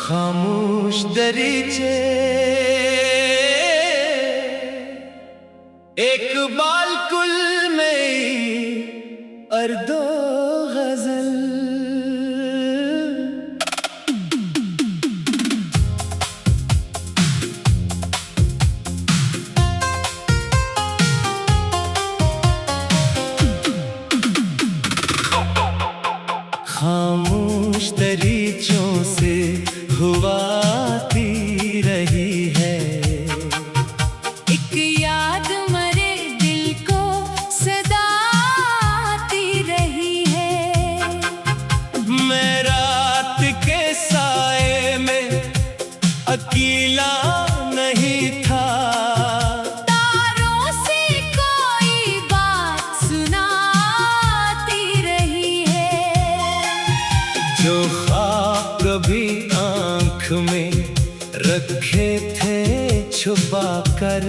खामोश दरीचे एक बालकुल में अर्दो गजल। खामोश दरीचों से हुआ आती रही है, एक याद मरे दिल को सदाती रही है। मैं रात के साए में अकेला नहीं था, तारों से कोई बात सुनाती रही है। जो ख्वाब कभी आँख में रखे थे छुपा कर,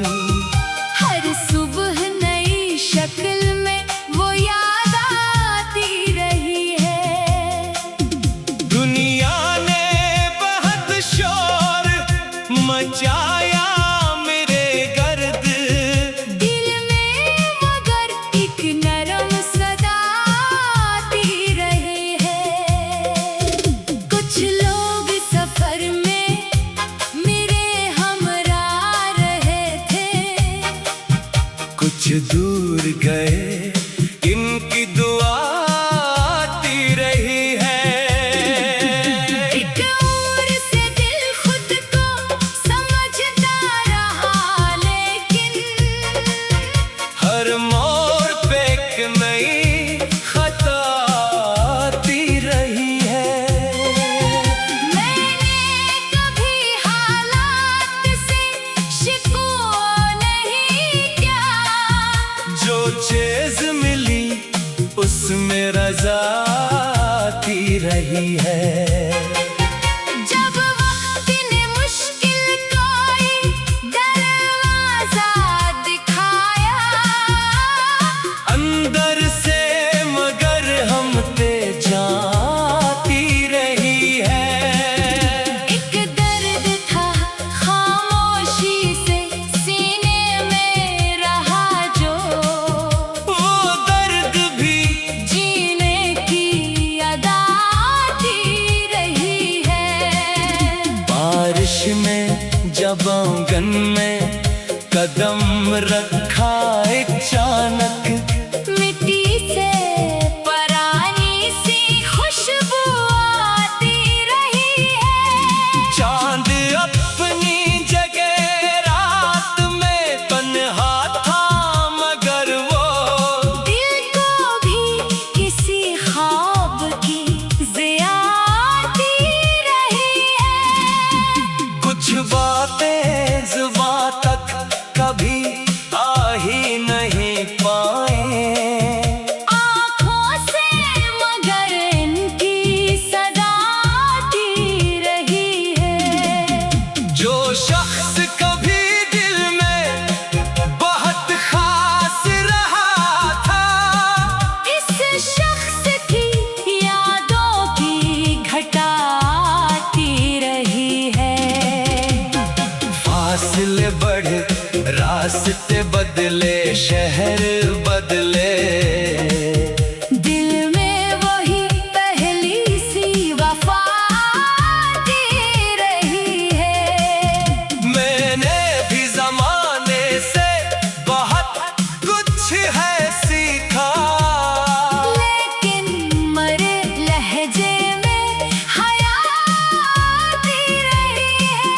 हर सुबह नई शक्ल में वो याद आती रही है। दुनिया ने बहुत शोर मचाया मेरे गर्द, दिल में मगर एक नरम सदा आती रही है। कुछ लोग सफर में मेरे हमरा रहे थे, कुछ दूर गए इनकी दुआ आती रही है। एक ओर से दिल खुद को समझता रहा, लेकिन हर मोड़ पे एक नई खता आती रही है। मैंने कभी हालात से शिकवा नहीं किया, जो चीज मिली उसमें रजा आती रही है। जब वक्त ने मुश्किल कोई दरवाजा दिखाया, अंदर से मगर हम पे जाती रही है। एक दर्द था खामोशी से सीने में रहा, जो वो दर्द भी जीने की अदा आती रही है। बारिश में जब आंगन में कदम रखा अचानक, मिट्टी से परानी सी खुशबू आती रही है। चांद अपनी जगह रात में तन्हा था, मगर वो दिल को भी किसी ख्वाब की ज़िया आती रही है। कुछ बातें जुबां तक कभी आ ही नहीं पाए, आँखों से मगर इनकी सदा आती रही है। जो शख्स कभी दिल में बहुत खास रहा था, इस शख्स की यादों की घटा आती रही है। फासले बढ़े रास्ते बदले शहर बदले, दिल में वही पहली सी वफा आती रही है। मैंने भी जमाने से बहुत कुछ है सीखा, लेकिन मरे लहजे में हया आती रही है।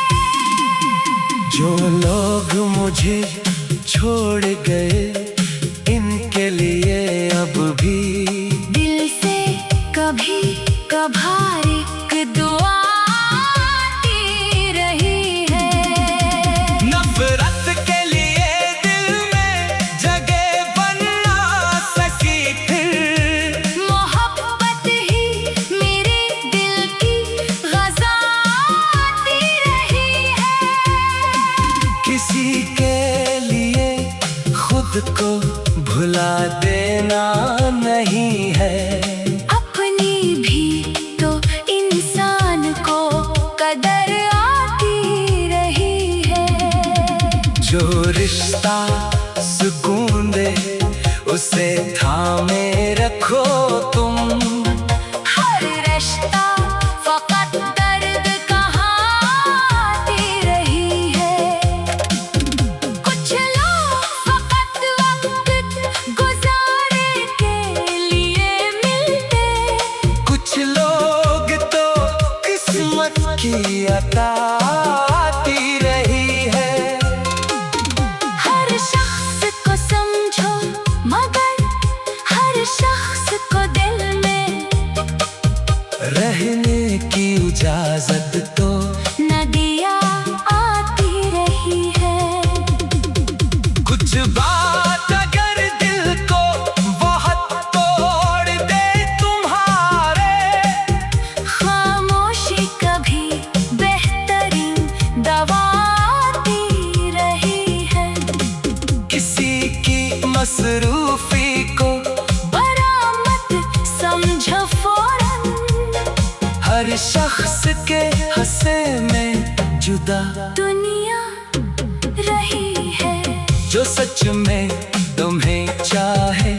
जो लोग मुझे छोड़ गए इनके लिए अब भी दिल से कभी कभार एक दुआ आती रही है। नफरत के लिए दिल में जगह बन ना सकी, फिर मोहब्बत ही मेरे दिल की ग़ज़ा आती रही है। किसी के लिए खुद को भुला देना नहीं है। अपनी भी तो इंसान को कदर की अता आती रही है। हर शख्स को समझो मगर हर शख्स को दिल में रहने की इजाजत तो नदियाँ आती रही है। कुछ बात अगर दिल को बहुत तोड़ दे तुम्हारे, खामोशी कभी बेहतरीन दवा आती रही है। किसी की मसरूफी को बरामद समझो फौरन, हर शख्स के हंसे में जुदा दुनिया रही है। जो सच में तुम्हें चाहे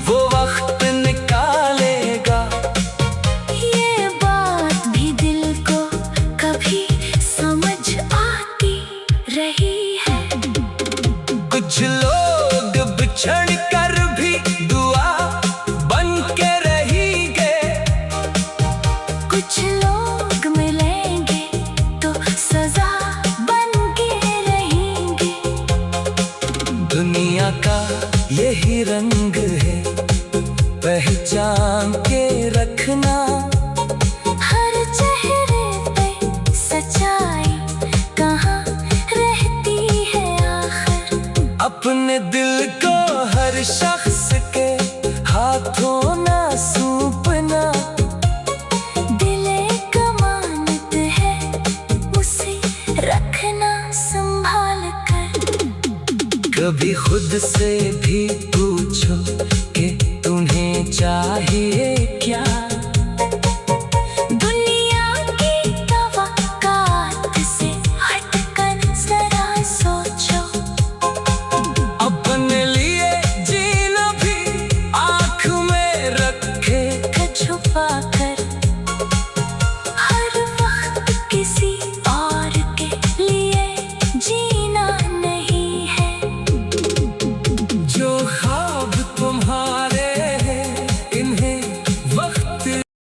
वो वक्त निकालेगा। ये बात भी दिल को कभी समझ आती रही है। कुछ लोग बिछड़ कर भी दुआ बन के रहेंगे, कुछ लोग मिलेंगे तो सजा बन के रहेंगे। दुनिया का यही रंग है, पहचान के रखना। हर चेहरे पे सच्चाई कहाँ रहती है आखिर। अपने दिल को हर शख्स के हाथों ना सौंपना। दिल एक अमानत है, उसे रखना संभाल कर। कभी खुद से भी पूछो कि तुम्हें चाहिए